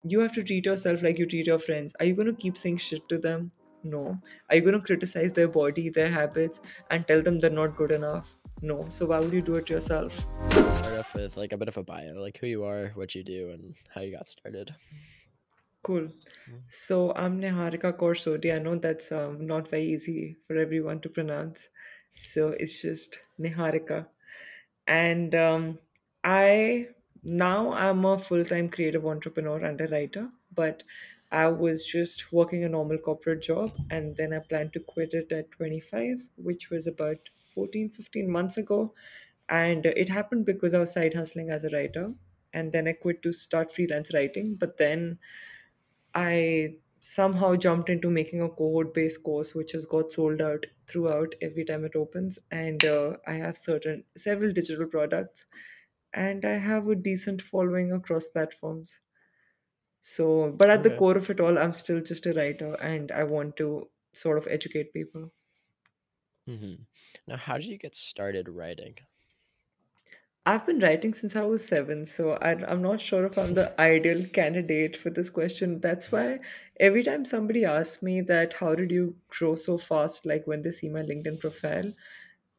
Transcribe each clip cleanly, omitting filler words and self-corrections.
you have to treat yourself like you treat your friends. Are you going to keep saying shit to them? No. Are you going to criticize their body, their habits, and tell them they're not good enough? No. So why would you do it yourself? Start off with like a bit of a bio, like who you are, what you do, and how you got started. Cool. Mm. So I'm Niharikaa Kaur Sodhi. I know that's not very easy for everyone to pronounce. So it's just Niharika. And I now I'm a full-time creative entrepreneur and a writer, but I was just working a normal corporate job, and then I planned to quit it at 25, which was about 14, 15 months ago. And it happened because I was side hustling as a writer, and then I quit to start freelance writing. But then I somehow jumped into making a cohort based course, which has got sold out throughout every time it opens. And I have several digital products, and I have a decent following across platforms. So, but at the Okay. core of it all, I'm still just a writer, and I want to sort of educate people. Now, how did you get started writing? I've been writing since I was 7, so I'm not sure if I'm the ideal candidate for this question. That's why every time somebody asks me that, how did you grow so fast, like when they see my LinkedIn profile,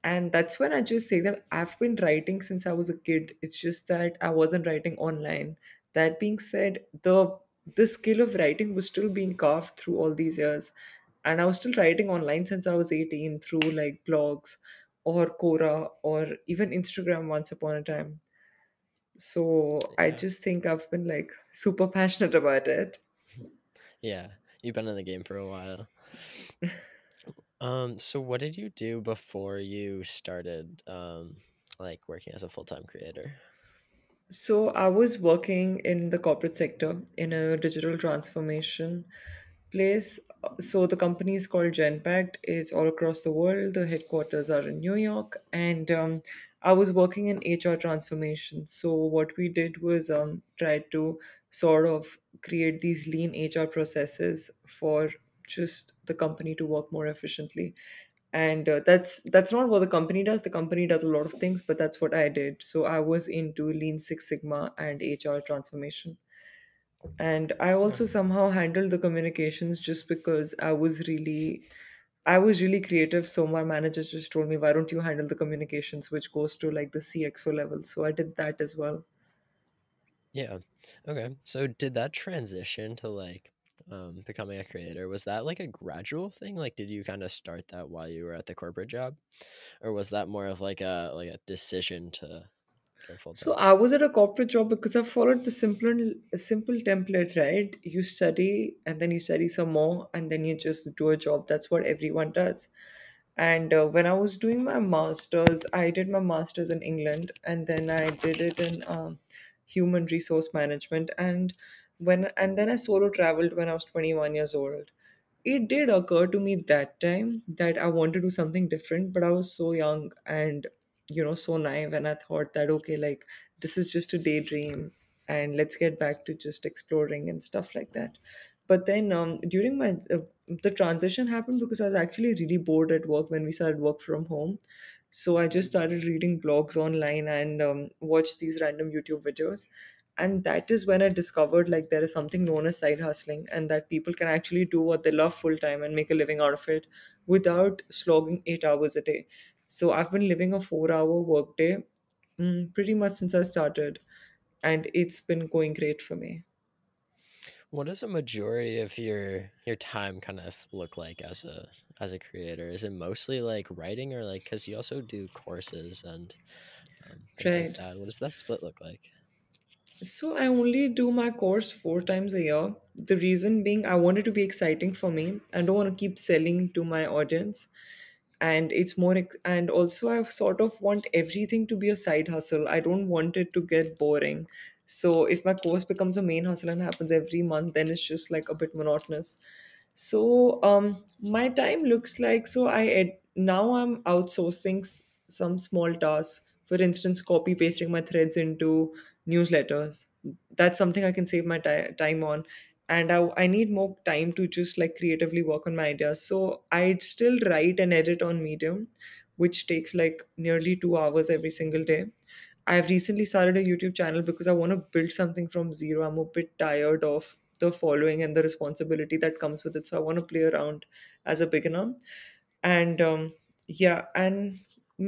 and that's when I just say that I've been writing since I was a kid. It's just that I wasn't writing online. That being said, the skill of writing was still being carved through all these years. And I was still writing online since I was 18 through like blogs or Quora or even Instagram once upon a time. So I Yeah. just think I've been like super passionate about it. Yeah. You've been in the game for a while. So what did you do before you started like working as a full-time creator? So I was working in the corporate sector in a digital transformation place. So the company is called Genpact. It's all across the world. The headquarters are in New York, and I was working in HR transformation. So what we did was try to sort of create these lean HR processes for just the company to work more efficiently. And that's not what the company does. The company does a lot of things, but that's what I did. So I was into Lean Six Sigma and HR transformation, and I Okay. also somehow handled the communications just because I was really creative. So my manager just told me, why don't you handle the communications, which goes to like the CXO level. So I did that as well. Yeah. Okay. So did that transition to like becoming a creator, was that like a gradual thing? Like did you kind of start that while you were at the corporate job? Or was that more of like a decision to go full So time? I was at a corporate job because I followed the simple template, right? You study and then you study some more and then you just do a job. That's what everyone does. And when I was doing my masters, I did my masters in England, and then I did it in human resource management. And then I solo traveled when I was 21 years old. It did occur to me that time that I want to do something different, but I was so young and so naive, and I thought that okay, like this is just a daydream, and let's get back to just exploring and stuff like that. But then during my the transition happened because I was actually really bored at work when we started work from home. So I just started reading blogs online and watched these random YouTube videos. And that is when I discovered like there is something known as side hustling, and that people can actually do what they love full time and make a living out of it without slogging 8 hours a day. So I've been living a 4 hour workday pretty much since I started, and it's been going great for me. What does a majority of your time kind of look like as a creator? Is it mostly like writing or like because you also do courses and things like Right. that? What does that split look like? So I only do my course 4 times a year. The reason being I want it to be exciting for me. I don't want to keep selling to my audience. And it's and also I sort of want everything to be a side hustle. I don't want it to get boring. So if my course becomes a main hustle and happens every month, then it's just like a bit monotonous. So my time looks like, now I'm outsourcing some small tasks. For instance, copy pasting my threads into newsletters. That's something I can save my time on. And I need more time to just like creatively work on my ideas. So I still write and edit on Medium, which takes like nearly 2 hours every single day. I've recently started a YouTube channel because I want to build something from zero. I'm a bit tired of the following and the responsibility that comes with it. So I want to play around as a beginner. And yeah, and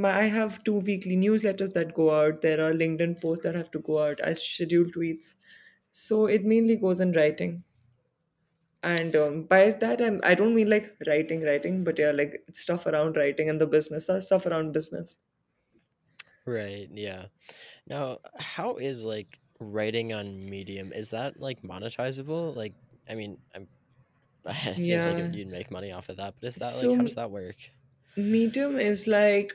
I have two weekly newsletters that go out. There are LinkedIn posts that have to go out. I schedule tweets. So it mainly goes in writing. And by that, I don't mean like writing, but yeah, like it's stuff around writing and the business, stuff around business. Right. Yeah. Now, how is like writing on Medium? Is that like monetizable? Like, I mean, it seems like Yeah. you'd make money off of that, but is that like, how So does that work? Medium is like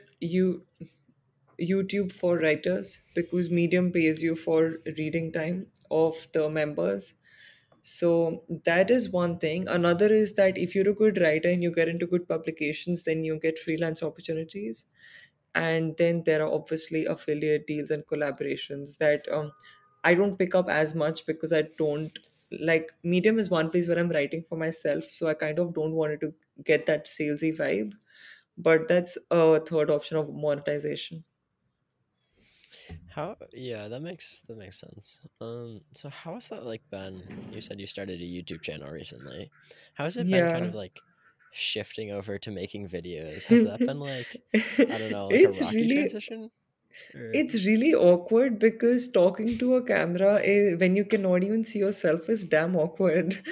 YouTube for writers because Medium pays you for reading time of the members. So that is one thing. Another is that if you're a good writer and you get into good publications, then you get freelance opportunities. And then there are obviously affiliate deals and collaborations that I don't pick up as much because I don't like Medium is one place where I'm writing for myself. So I kind of don't want it to get that salesy vibe. But that's a third option of monetization. How? Yeah, that makes sense. So how has that like been? You said you started a YouTube channel recently. How has it been kind Yeah. of like shifting over to making videos? Has that been like, I don't know, like a it's rocky really transition? Or it's really awkward because talking to a camera when you cannot even see yourself is damn awkward.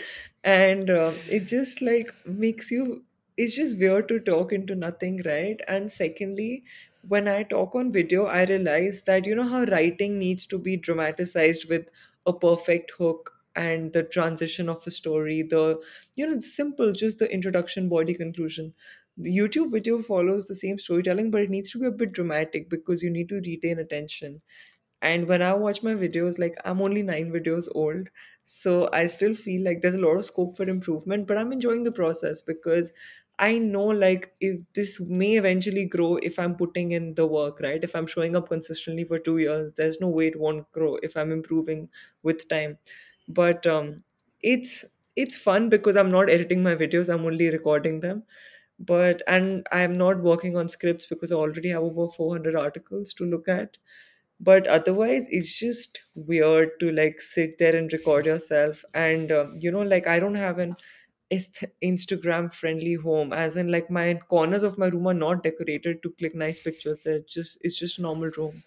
And it just like makes you, it's just weird to talk into nothing, right? And secondly, when I talk on video, I realize that you know how writing needs to be dramatized with a perfect hook and the transition of a story, the simple, just the introduction, body, conclusion. The YouTube video follows the same storytelling, but it needs to be a bit dramatic because you need to retain attention. And when I watch my videos, like I'm only 9 videos old, so I still feel like there's a lot of scope for improvement, but I'm enjoying the process because I know like if this may eventually grow if I'm putting in the work, right? If I'm showing up consistently for 2 years, there's no way it won't grow if I'm improving with time. But it's it's fun because I'm not editing my videos, I'm only recording them. But and I'm not working on scripts because I already have over 400 articles to look at. But otherwise it's just weird to like sit there and record yourself. And like I don't have an Instagram friendly home, as in like my corners of my room are not decorated to click nice pictures. It's just a normal room.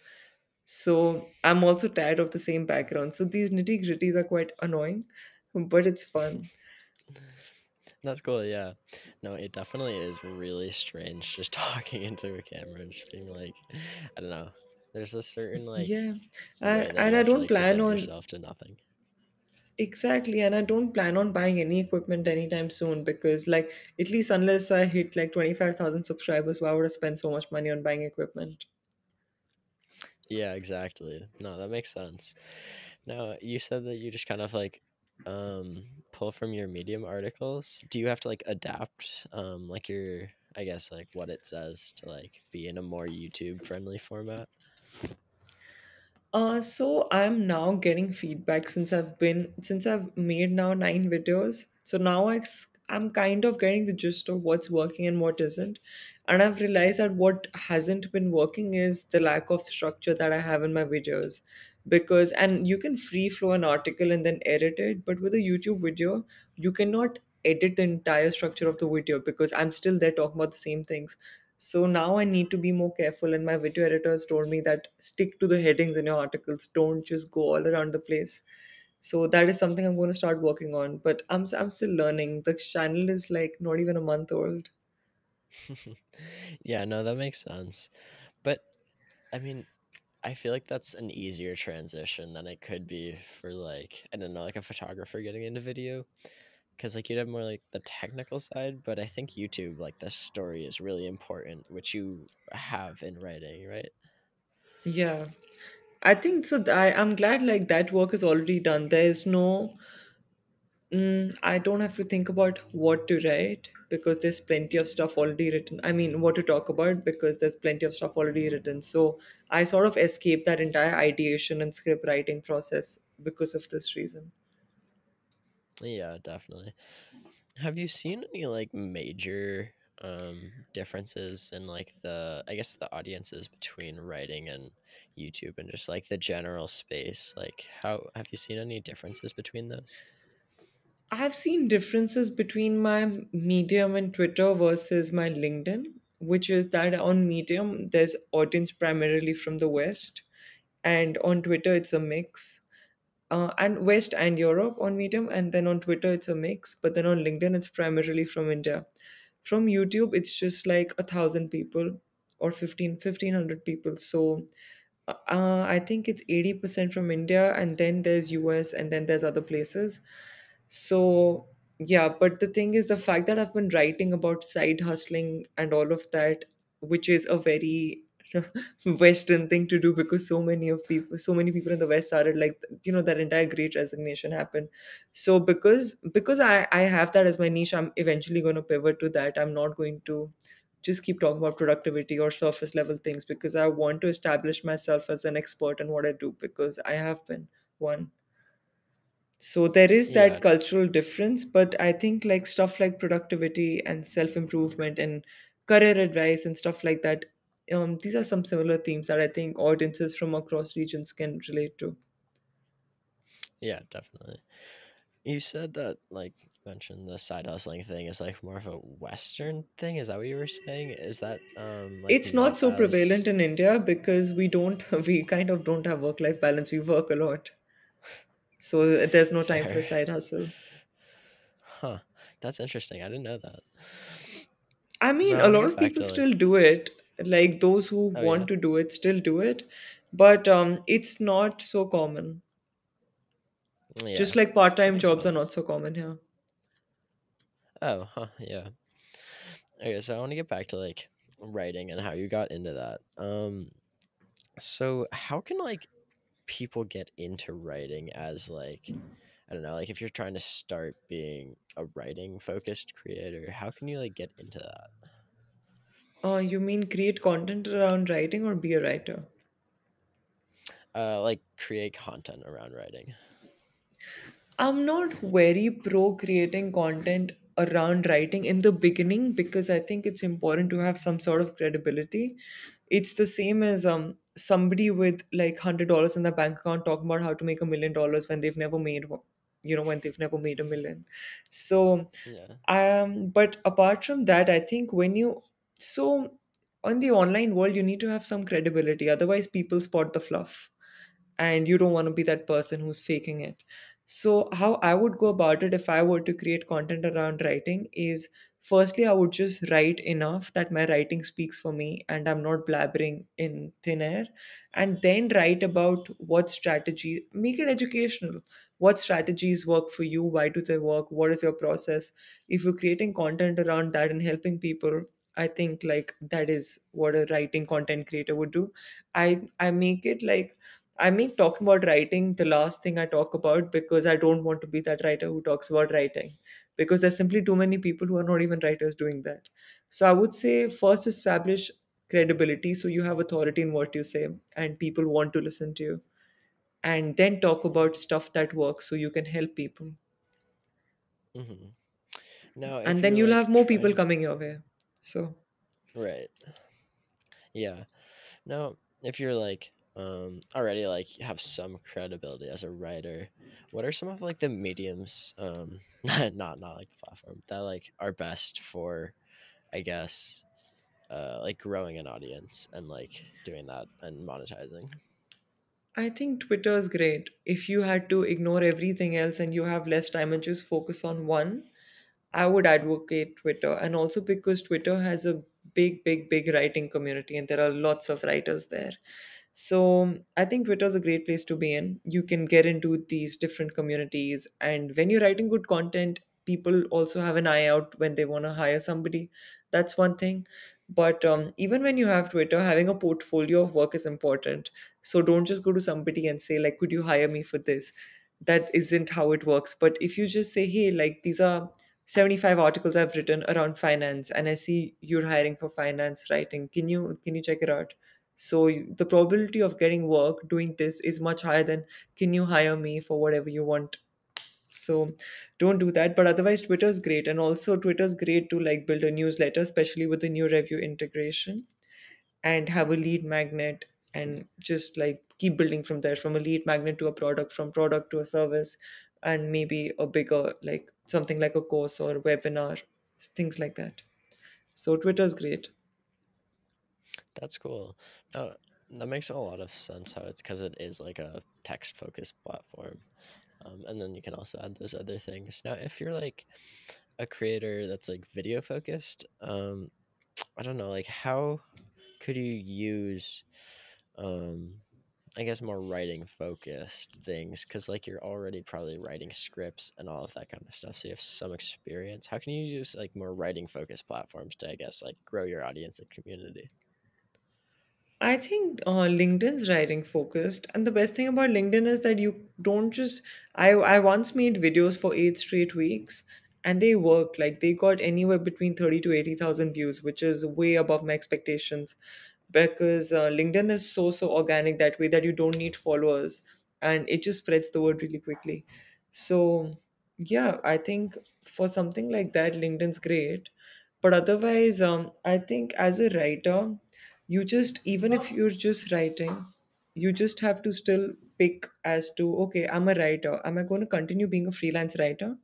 So I'm also tired of the same background, so these nitty gritties are quite annoying, but it's fun. that's cool, yeah. No, it definitely is really strange just talking into a camera and just being like, I don't know. There's a certain like Yeah. way that And you I have to don't like plan present on yourself to nothing. exactly, and I don't plan on buying any equipment anytime soon because, like, at least unless I hit like 25,000 subscribers, why would I spend so much money on buying equipment? Yeah, exactly. No, that makes sense. Now, you said that you just kind of like pull from your Medium articles. Do you have to like adapt like your I guess like what it says to like be in a more YouTube friendly format? So I'm now getting feedback since I've made now 9 videos. So now I'm kind of getting the gist of what's working and what isn't. And I've realized that what hasn't been working is the lack of structure that I have in my videos. Because and you can free flow an article and then edit it, but with a YouTube video, you cannot edit the entire structure of the video because I'm still there talking about the same things. So now I need to be more careful, and my video editors told me that stick to the headings in your articles. Don't just go all around the place. So that is something I'm going to start working on. But I'm still learning. The channel is like not even a month old. Yeah, no, that makes sense. But I mean, I feel like that's an easier transition than it could be for like I don't know, like a photographer getting into video because like you'd have more like the technical side, but I think YouTube like the story is really important, which you have in writing, right? Yeah, I think so. I'm glad like that work is already done. There's no I don't have to think about what to write because there's plenty of stuff already written. I mean, what to talk about because there's plenty of stuff already written. So I sort of escaped that entire ideation and script writing process because of this reason. Yeah, definitely. Have you seen any like major? differences in like the, I guess, the audiences between writing and YouTube and just like the general space? Like, how have you seen any differences between those? I've seen differences between my Medium and Twitter versus my LinkedIn, which is that on Medium, there's audience primarily from the West, and on Twitter, it's a mix. And West and Europe on Medium, and then on Twitter, it's a mix, but then on LinkedIn, it's primarily from India. From YouTube, it's just like 1,000 people or 1,500 people. So I think it's 80% from India, and then there's US, and then there's other places. So, yeah, but the thing is, the fact that I've been writing about side hustling and all of that, which is a very Western thing to do because so many people in the West started like, that entire Great Resignation happened. So because I have that as my niche, I'm eventually going to pivot to that. I'm not going to just keep talking about productivity or surface level things because I want to establish myself as an expert in what I do because I have been one. So there is that Yeah, cultural difference, but I think like stuff like productivity and self-improvement and career advice and stuff like that, these are some similar themes that I think audiences from across regions can relate to. yeah, definitely. You said that, like, you mentioned the side hustling thing is like more of a Western thing. Is that what you were saying? Is that like It's not not so as prevalent in India because we kind of don't have work-life balance. We work a lot. So there's no time for fair? a side hustle. Huh. That's interesting. I didn't know that. I So mean, I a want to lot get of back people to like, still do it. Like those who oh yeah, want to do it still do it, but it's not so common. yeah, Just like that part-time makes jobs are not sense. so common here. Oh, huh, yeah. Okay, so I want to get back to like writing and how you got into that. So how can like people get into writing as like, I don't know, like if you're trying to start being a writing focused creator, how can you like get into that? You mean create content around writing or be a writer? Like create content around writing. I'm not very pro creating content around writing in the beginning because I think it's important to have some sort of credibility. It's the same as somebody with like $100 in their bank account talking about how to make $1 million when they've never made when they've never made a million. So Yeah. but apart from that, I think so on the online world you need to have some credibility. Otherwise, people spot the fluff and you don't want to be that person who's faking it. So, how I would go about it if I were to create content around writing is firstly, I would just write enough that my writing speaks for me and I'm not blabbering in thin air. And then write about what strategy, make it educational. What strategies work for you? Why do they work? What is your process? If you're creating content around that and helping people, I think like that is what a writing content creator would do. I make it like I make talking about writing the last thing I talk about because I don't want to be that writer who talks about writing because there's simply too many people who are not even writers doing that. So I would say first establish credibility so you have authority in what you say and people want to listen to you. And then talk about stuff that works so you can help people. Hmm. Now, if And then you're you'll like have more people trying, coming your way. So right? Yeah. Now, if you're like already like have some credibility as a writer, what are some of like the mediums not like the platform that like are best for, I guess, like growing an audience and like doing that and monetizing? I think Twitter is great. If you had to ignore everything else and you have less time and just focus on one, I would advocate Twitter. And also because Twitter has a big writing community and there are lots of writers there. So I think Twitter is a great place to be in. You can get into these different communities. And when you're writing good content, people also have an eye out when they want to hire somebody. That's one thing. But even when you have Twitter, having a portfolio of work is important. So don't just go to somebody and say, like, could you hire me for this? That isn't how it works. But if you just say, hey, like, these are 75 articles I've written around finance and I see you're hiring for finance writing. Can you check it out? So the probability of getting work doing this is much higher than can you hire me for whatever you want. So don't do that. But otherwise, Twitter's great. And also, Twitter's great to like build a newsletter, especially with the new review integration, and have a lead magnet and just like keep building from there, from a lead magnet to a product, from product to a service, and maybe a bigger, like something like a course or a webinar, things like that. So Twitter's great. That's cool. No, that makes a lot of sense how it's because it is like a text focused platform. And then you can also add those other things. Now, if you're like a creator that's like video focused, I don't know, like how could you use, um, I guess, more writing focused things? Because like you're already probably writing scripts and all of that kind of stuff. So you have some experience. How can you use like more writing focused platforms to, I guess, like grow your audience and community? I think LinkedIn's writing focused, and the best thing about LinkedIn is that you don't just. I once made videos for 8 straight weeks, and they worked. Like they got anywhere between 30 to 80,000 views, which is way above my expectations, because LinkedIn is so organic that way that you don't need followers, and it just spreads the word really quickly. So yeah, I think for something like that, LinkedIn's great. But otherwise, I think as a writer, you just, even if you're just writing, you just have to still pick as to, okay, I'm a writer, am I going to continue being a freelance writer,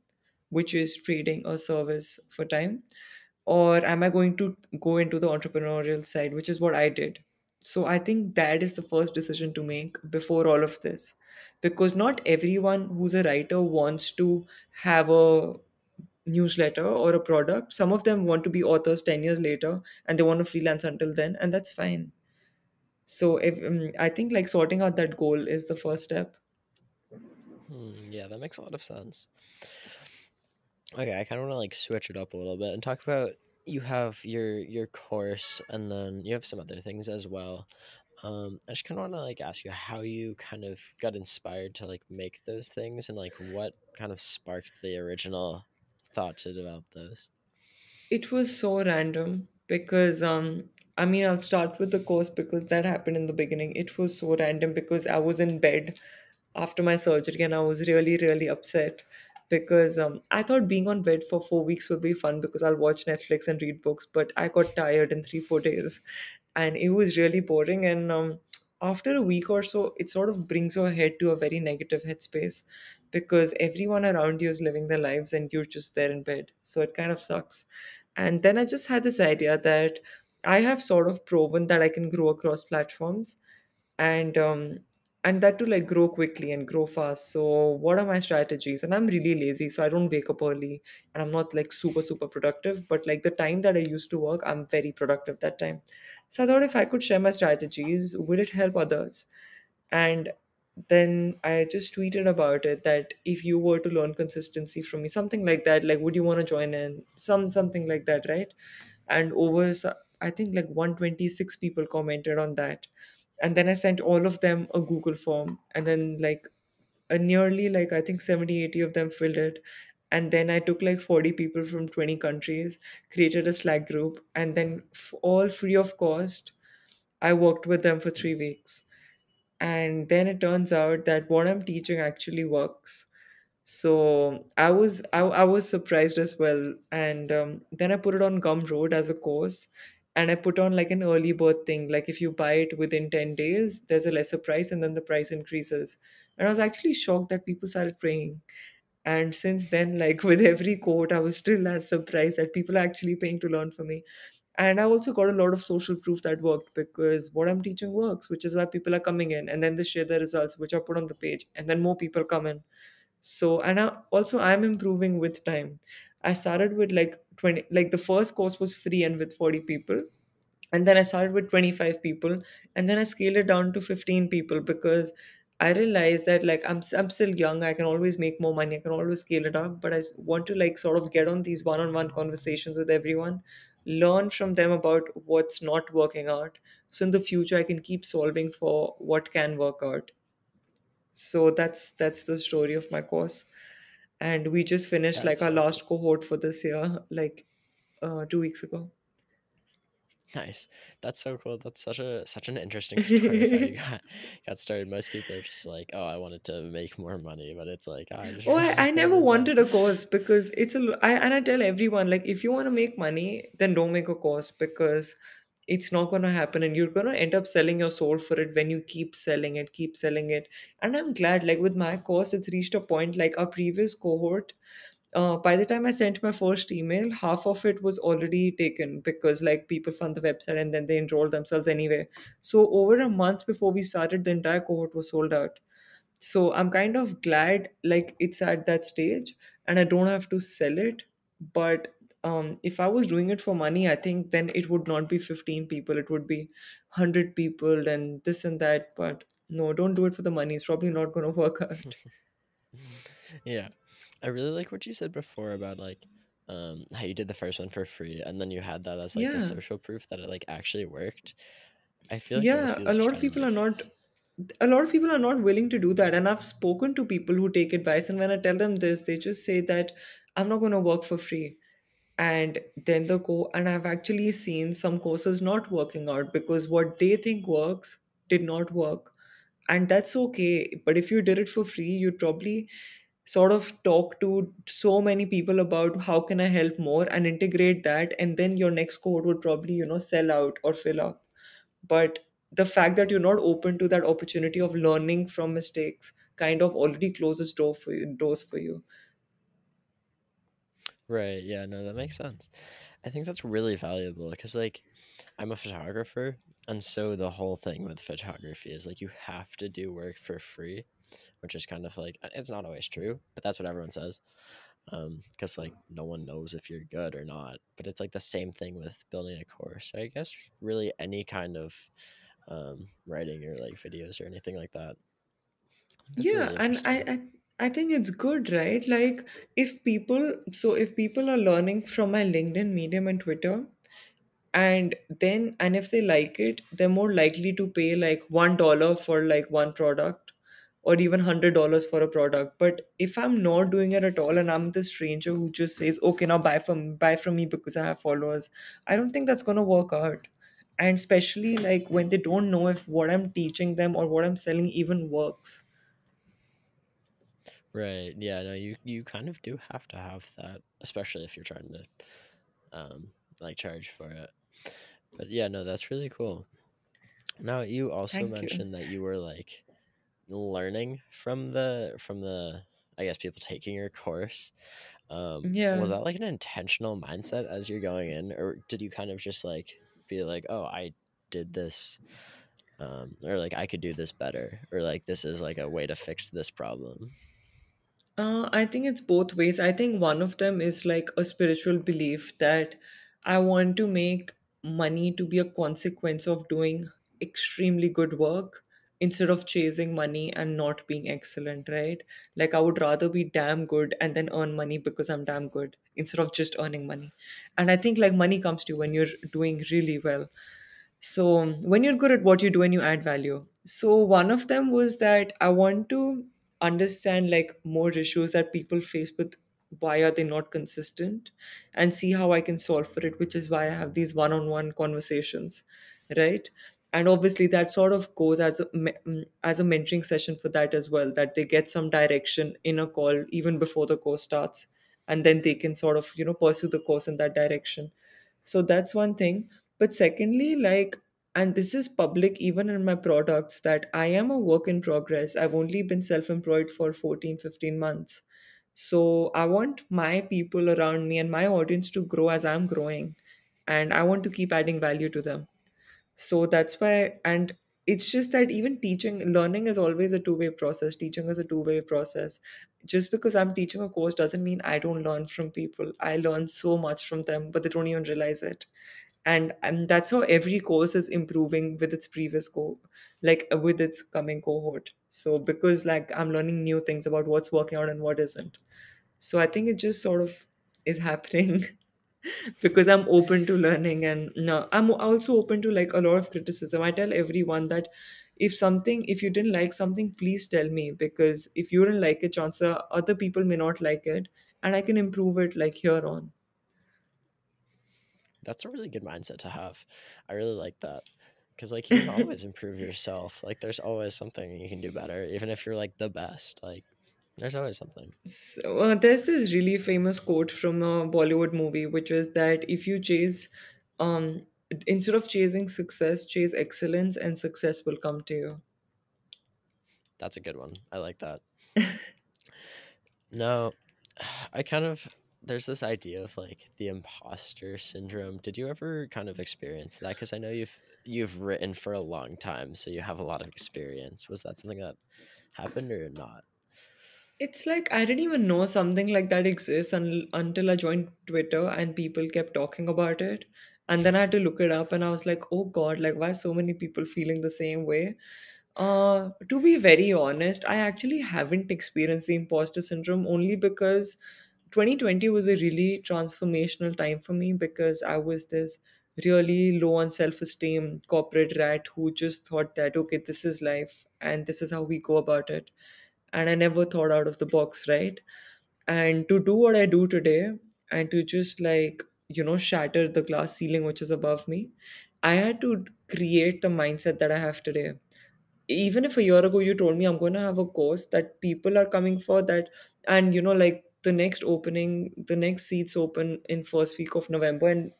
which is trading a service for time, or am I going to go into the entrepreneurial side, which is what I did. So I think that is the first decision to make before all of this, because not everyone who's a writer wants to have a newsletter or a product. Some of them want to be authors 10 years later, and they want to freelance until then, and that's fine. So if I think like sorting out that goal is the first step. Yeah, that makes a lot of sense. Okay, I kind of want to like switch it up a little bit and talk about, you have your course and then you have some other things as well. I just kind of want to like ask you how you kind of got inspired to like make those things and like what kind of sparked the original thought to develop those. It was so random because I mean, I'll start with the course because that happened in the beginning. It was so random because I was in bed after my surgery and I was really upset because I thought being on bed for 4 weeks would be fun because I'll watch Netflix and read books, but I got tired in 3 4 days and it was really boring. And after a week or so, it sort of brings your head to a very negative headspace because everyone around you is living their lives and you're just there in bed. So it kind of sucks. And then I just had this idea that I have sort of proven that I can grow across platforms, and that to like grow quickly and grow fast. So what are my strategies? And I'm really lazy, so I don't wake up early, and I'm not like super productive, but like the time that I used to work, I'm very productive that time. So I thought if I could share my strategies, would it help others? And then I just tweeted about it, that if you were to learn consistency from me, something like that, like would you want to join in, something like that, right? And I think like 126 people commented on that. And then I sent all of them a Google form, and then like nearly like I think 70 80 of them filled it. And then I took like 40 people from 20 countries, created a Slack group, and then all free of cost, I worked with them for 3 weeks. And then it turns out that what I'm teaching actually works. So I was surprised as well. And then I put it on Gumroad as a course, and I put on like an early bird thing, like if you buy it within 10 days there's a lesser price, and then the price increases. And I was actually shocked that people started paying. And since then, like with every quote, I was still as surprised that people are actually paying to learn from me. And I also got a lot of social proof that worked, because what I'm teaching works, which is why people are coming in, and then they share the results, which are put on the page, and then more people come in. So, and I'm improving with time. I started with like 20, like the first course was free and with 40 people. And then I started with 25 people, and then I scaled it down to 15 people because I realized that like I'm still young, I can always make more money, I can always scale it up, but want to like sort of get on these one-on-one conversations with everyone, learn from them about what's not working out. So in the future, I can keep solving for what can work out. So that's the story of my course. And we just finished That's like our so cool. last cohort for this year, like 2 weeks ago. Nice. That's so cool. That's such an interesting story of how you got started. Most people are just like, "Oh, I wanted to make more money," but it's like, "Oh, I just Oh, really I never wanted that." wanted a course because and I tell everyone, like, if you want to make money, then don't make a course because it's not going to happen and you're going to end up selling your soul for it when you keep selling it. And I'm glad, like, with my course, it's reached a point, like, our previous cohort, by the time I sent my first email, half of it was already taken because, like, people found the website and then they enrolled themselves anyway. So, over a month before we started, the entire cohort was sold out. So I'm kind of glad, like, it's at that stage and I don't have to sell it. But if I was doing it for money, I think then it would not be 15 people, it would be 100 people and this and that. But no, don't do it for the money, it's probably not going to work out. Yeah. I really like what you said before about like how you did the first one for free and then you had that as like the Yeah. social proof that it like actually worked. I feel like most Yeah, people just kind of like a lot of people are not willing to do that, and I've spoken to people who take advice, and when I tell them this, they just say that I'm not going to work for free. And then and I've actually seen some courses not working out because what they think works did not work. And that's okay, but if you did it for free, you'd probably sort of talk to so many people about how can I help more and integrate that, and then your next cohort would probably, sell out or fill up. But the fact that you're not open to that opportunity of learning from mistakes kind of already closes doors for you. right. Yeah, no, that makes sense. I think that's really valuable because like I'm a photographer and so the whole thing with photography is like you have to do work for free, which is kind of like it's not always true, but that's what everyone says. Because like no one knows if you're good or not, but it's like the same thing with building a course. So I guess really any kind of writing or like videos or anything like that. That's Yeah, really and interesting. I think it's good, right? Like, if people are learning from my LinkedIn, Medium, and Twitter, and if they like it, they're more likely to pay like $1 for like one product, or even $100 for a product. But if I'm not doing it at all and I'm the stranger who just says, okay, now buy from me because I have followers, I don't think that's gonna work out. And especially like when they don't know if what I'm teaching them or what I'm selling even works. Right. Yeah, no, you kind of do have to have that, especially if you're trying to like charge for it. But yeah, no, that's really cool. Now, you also Thank you. mentioned that you were like learning from the I guess people taking your course. Yeah. Was that like an intentional mindset as you're going in, or did you kind of just like be like, "Oh, I did this or like I could do this better or like this is like a way to fix this problem." I think it's both ways. I think one of them is like a spiritual belief that I want to make money to be a consequence of doing extremely good work instead of chasing money and not being excellent, right? Like, I would rather be damn good and then earn money because I'm damn good instead of just earning money. And I think like money comes to you when you're doing really well. So when you're good at what you do and you add value. So one of them was that I want to understand like more issues that people face with why are they not consistent and see how I can solve for it, which is why I have these one-on-one conversations, right? And obviously that sort of goes as as a mentoring session for that as well, that they get some direction in a call even before the course starts, and then they can sort of pursue the course in that direction. So that's one thing. But secondly, like, and this is public even in my products, that I am a work in progress. I've only been self-employed for 14, 15 months. So I want my people around me and my audience to grow as I'm growing, and I want to keep adding value to them. So that's why, and it's just that even learning is always a two-way process. Teaching is a two-way process. Just because I'm teaching a course doesn't mean I don't learn from people. I learn so much from them, but they don't even realize it. And that's how every course is improving with its with its coming cohort. So because like I'm learning new things about what's working out and what isn't. So I think it just sort of is happening because I'm open to learning, and no, I'm also open to like a lot of criticism. I tell everyone that if you didn't like something, please tell me, because if you didn't like it, chances are other people may not like it, and I can improve it like here on. That's a really good mindset to have. I really like that because like you can always improve yourself. Like there's always something you can do better, even if you're like the best. Like there's always something. So, there's this really famous quote from a Bollywood movie, which is that if you chase, um, instead of chasing success, chase excellence, and success will come to you. That's a good one. I like that. No, I kind of there's this idea of like the imposter syndrome. Did you ever kind of experience that? Because I know you've written for a long time, so you have a lot of experience. Was that something that happened or not? It's like I didn't even know something like that exists until I joined Twitter and people kept talking about it. And then I had to look it up and I was like, oh God, like why so many people feeling the same way? To be very honest, I actually haven't experienced the imposter syndrome only because 2020 was a really transformational time for me because I was this really low on self esteem corporate rat who just thought that, okay, this is life and this is how we go about it. And I never thought out of the box, right? And to do what I do today and to just like, shatter the glass ceiling which is above me, I had to create the mindset that I have today. Even if a year ago you told me I'm going to have a course that people are coming for that, and like the next seats open in first week of November, and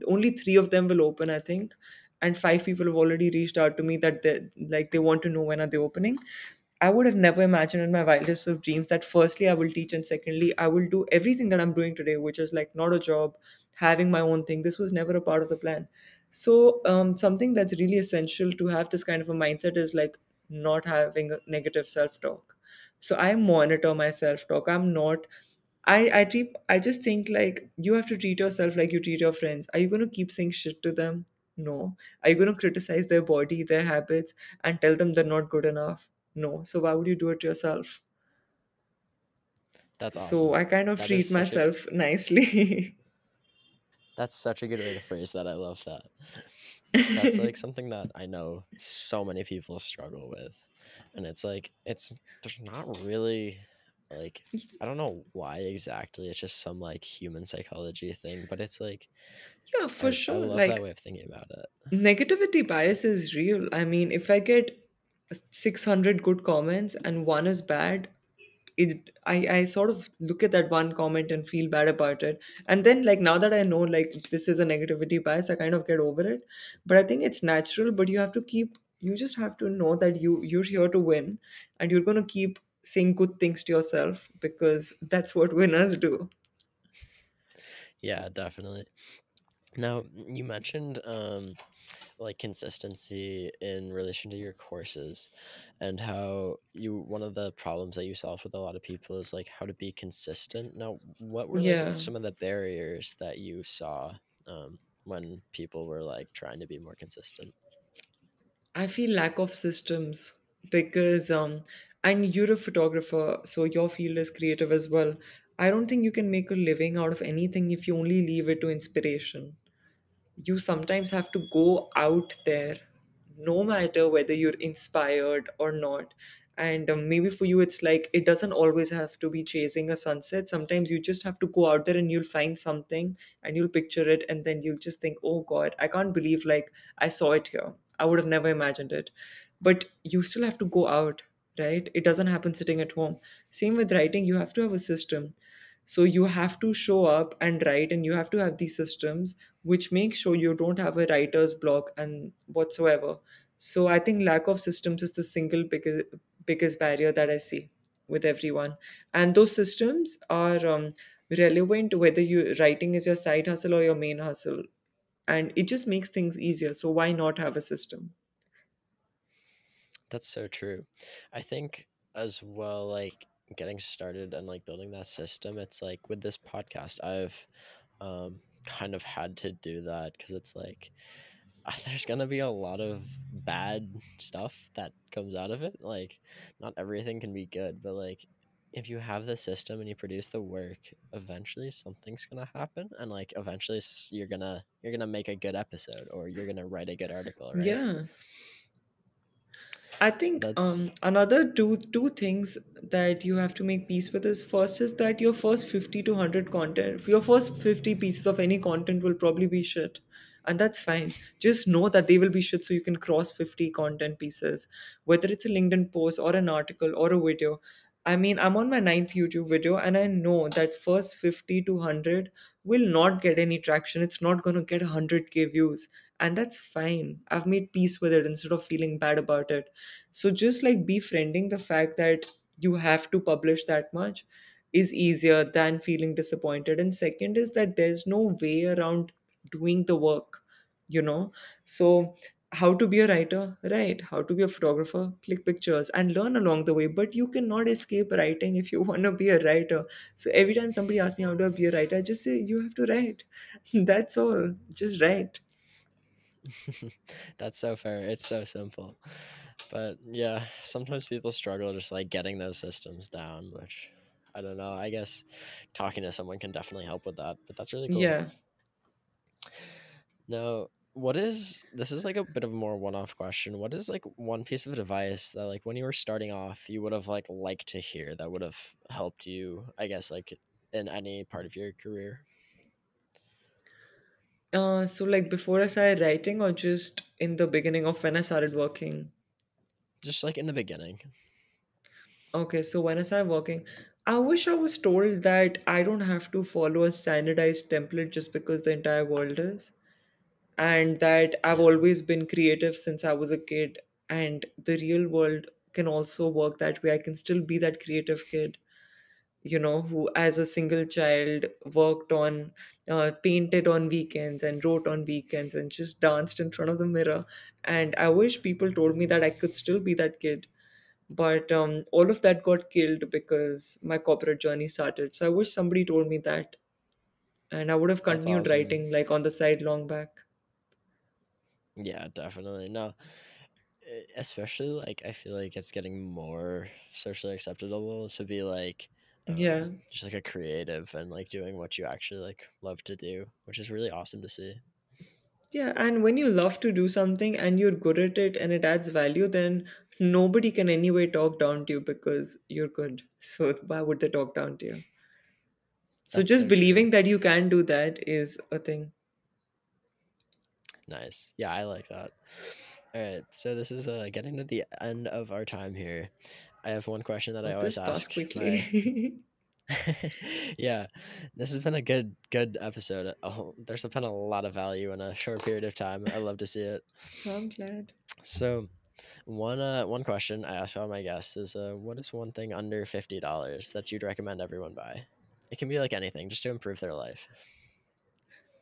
only three of them will open, I think, and five people have already reached out to me that they want to know when are they opening. I would have never imagined in my wildest of dreams that firstly I will teach and secondly I will do everything that I'm doing today, which is like not a job, having my own thing. This was never a part of the plan. So something that's really essential to have this kind of a mindset is like not having a negative self-talk. So I monitor my self-talk. I'm not. I just think like you have to treat yourself like you treat your friends. Are you going to keep saying shit to them? No. Are you going to criticize their body, their habits, and tell them they're not good enough? No. So why would you do it yourself? That's So awesome. I kind of That is treat such a myself nicely. that's such a good way to phrase that. I love that. That's like something that I know so many people struggle with. And it's like it's there's not really like I don't know why exactly. It's just some like human psychology thing, but it's like Yeah, for I sure. love that Like way of thinking about it. negativity bias is real. I mean, if I get 600 good comments and one is bad, I sort of look at that one comment and feel bad about it. And then like now that I know like this is a negativity bias, I kind of get over it. But I think it's natural, but you just have to know that you're here to win and you're gonna keep saying good things to yourself because that's what winners do. Yeah, definitely. Now, you mentioned like consistency in relation to your courses and how you one of the problems that you solve with a lot of people is like how to be consistent. Now, what were like Yeah. some of the barriers that you saw when people were like trying to be more consistent? I feel lack of systems because and you're a photographer, so your field is creative as well. I don't think you can make a living out of anything if you only leave it to inspiration. You sometimes have to go out there, no matter whether you're inspired or not. And maybe for you, it's like it doesn't always have to be chasing a sunset. Sometimes you just have to go out there and you'll find something and you'll picture it, and then you'll just think, oh God, I can't believe like I saw it here. I would have never imagined it. But you still have to go out, right? It doesn't happen sitting at home. Same with writing, you have to have a system. So you have to show up and write, and you have to have these systems which make sure you don't have a writer's block and whatsoever. So I think lack of systems is the single biggest barrier that I see with everyone. And those systems are relevant whether you writing is your side hustle or your main hustle. And it just makes things easier. So why not have a system? That's so true. I think as well, like getting started and like building that system, it's like with this podcast, I've kind of had to do that because it's like there's gonna be a lot of bad stuff that comes out of it. Like, not everything can be good, but like, if you have the system and you produce the work, eventually something's gonna happen, and like, eventually you're gonna make a good episode or you're gonna write a good article, right? Yeah. I think That's another two things that you have to make peace with is, first is that your first 50 to 100 content, your first 50 pieces of any content will probably be shit, and that's fine. Just know that they will be shit, so you can cross 50 content pieces, whether it's a LinkedIn post or an article or a video. I mean, I'm on my ninth YouTube video, and I know that first 50 to 100 will not get any traction. It's not going to get 100K views, and that's fine. I've made peace with it instead of feeling bad about it. So just like befriending the fact that you have to publish that much is easier than feeling disappointed. And second is that there's no way around doing the work, you know. So how to be a writer, right? How to be a photographer, click pictures and learn along the way. But you cannot escape writing if you want to be a writer. So every time somebody asks me how do I be a writer, I just say you have to write. That's all. Just write. that's so fair. It's so simple. But yeah, sometimes people struggle just like getting those systems down, which I don't know. I guess talking to someone can definitely help with that. But that's really cool. Yeah. Now, what is this is like a bit of a more one-off question. What is like one piece of advice that like when you were starting off you would have like liked to hear that would have helped you, I guess, like in any part of your career? So like before I started writing or just in the beginning of when I started working? Just like in the beginning. Okay, so when I started working, I wish I was told that I don't have to follow a standardized template just because the entire world is. And that I've Yeah, always been creative since I was a kid. And the real world can also work that way. I can still be that creative kid, who as a single child worked on, painted on weekends and wrote on weekends and just danced in front of the mirror. And I wish people told me that I could still be that kid. But all of that got killed because my corporate journey started. So I wish somebody told me that. And I would have that's continued awesome. writing like on the side long back. Yeah, definitely. No, especially like I feel like it's getting more socially acceptable to be like Yeah. just like a creative and like doing what you actually like love to do, which is really awesome to see. Yeah, and when you love to do something and you're good at it and it adds value, then nobody can anyway talk down to you because you're good. So why would they talk down to you? So That's just so true. believing that you can do that is a thing. Nice. Yeah, I like that. All right, so this is getting to the end of our time here. I have one question that I Oh, always this ask passed my quickly. yeah, this has been a good episode. There's been a lot of value in a short period of time. I love to see it. I'm glad. So one question I ask all my guests is what is one thing under $50 that you'd recommend everyone buy? It can be like anything, just to improve their life.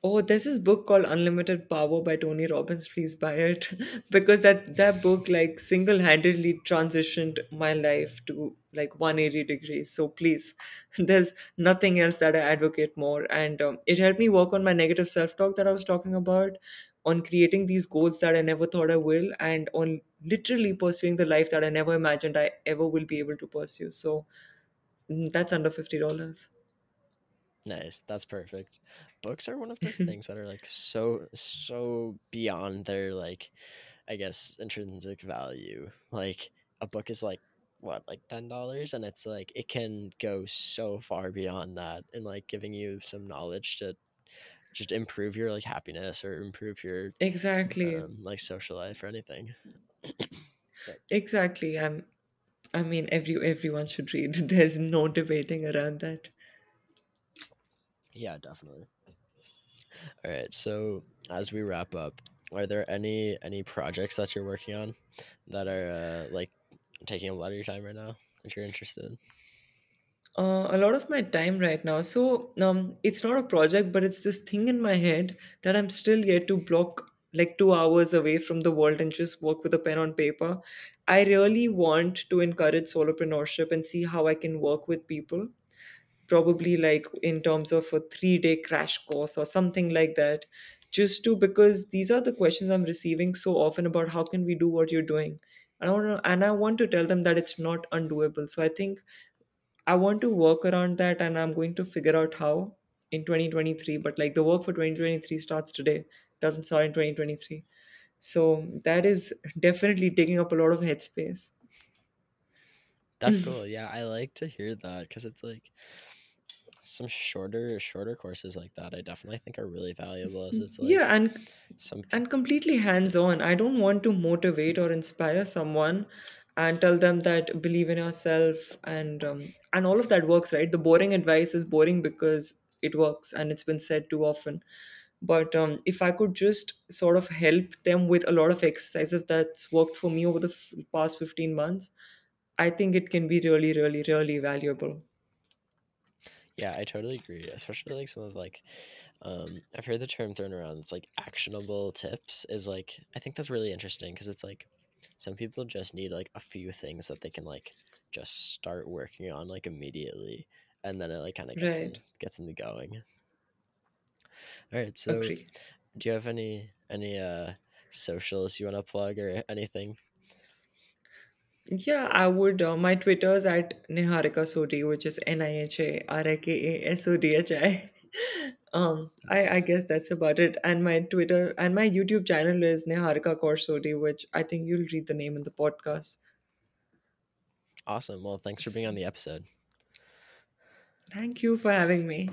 Oh, there's this book called Unlimited Power by Tony Robbins. Please buy it because that book like single-handedly transitioned my life to like 180 degrees. So please, there's nothing else that I advocate more, and it helped me work on my negative self-talk that I was talking about, on creating these goals that I never thought I will, and on literally pursuing the life that I never imagined I ever will be able to pursue. So that's under $50. Nice. That's perfect. Books are one of those things that are like so beyond their like I guess intrinsic value. Like a book is like what, like $10 and it's like it can go so far beyond that and like giving you some knowledge to just improve your like happiness or improve your Exactly. like social life or anything. But Exactly. I mean, everyone should read. There's no debating around that. yeah, definitely. All right. So as we wrap up, are there any projects that you're working on that are like taking a lot of your time right now that you're interested in? A lot of my time right now. So, it's not a project, but it's this thing in my head that I'm still yet to block like 2 hours away from the world and just work with a pen on paper. I really want to encourage solopreneurship and see how I can work with people, probably like in terms of a 3 day crash course or something like that, just to, because these are the questions I'm receiving so often about how can we do what you're doing. And I want to tell them that it's not undoable. So I think I want to work around that, and I'm going to figure out how in 2023. But like the work for 2023 starts today, doesn't start in 2023. So that is definitely taking up a lot of headspace. That's cool. Yeah, I like to hear that because it's like some shorter courses like that. I definitely think are really valuable. As it's Yeah, like some and people. completely Yeah, hands on. I don't want to motivate or inspire someone and tell them that believe in yourself and all of that works, right? The boring advice is boring because it works and it's been said too often. But if I could just sort of help them with a lot of exercises that's worked for me over the past 15 months, I think it can be really, really, really valuable. yeah, I totally agree. Especially like some of like I've heard the term thrown around. It's like actionable tips is like I think that's really interesting because it's like some people just need like a few things that they can like just start working on like immediately, and then it like kind of Right. gets them going. All right, so Agree. do you have any socials you want to plug or anything? Yeah, I would. My Twitter's at Niharika Sodhi, which is Niharikasodhi. I guess that's about it. And my Twitter and my YouTube channel is Niharika Kaur Sodhi, which I think you'll read the name in the podcast. Awesome. Well, thanks for being on So, the episode. thank you for having me.